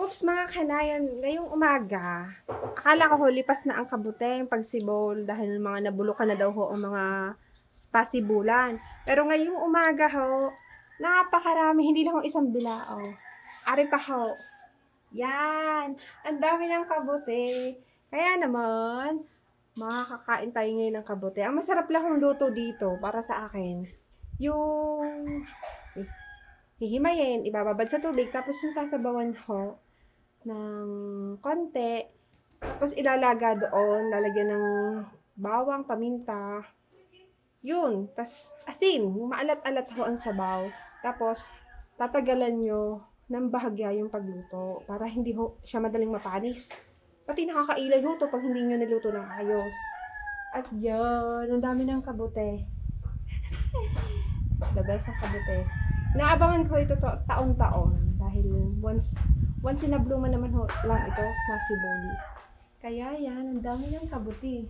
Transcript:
Oops, mga kanayan, ngayong umaga, akala ko ho lipas na ang kabuteng pagsibol dahil mga nabulukan na daw ho ang mga pasibulan. Pero ngayong umaga ho, napakarami, hindi lang ho isang bilao. Ari pa ho. Yan, ang dami ng kabute. Kaya naman, makakakain tayo ngayon ng kabute. Ang masarap lang ang luto dito para sa akin. Yung hihimayin, ibababad sa tubig, tapos yung sasabawan ho ng konti, tapos ilalaga doon, lalagyan ng bawang, paminta, yun, tas asin, yung maalat-alat ho ang sabaw. Tapos, tatagalan nyo ng bahagya yung pagluto para hindi ho siya madaling mapanis. Pati nakakailay ho to pag hindi nyo niluto ng ayos. At yun, ang dami ng kabute. The best ang kabute. Naabangan ko ito taon-taon dahil once in a blue man naman ho lang ito, nasiboli. Kaya yan, ang dami ng kabuti.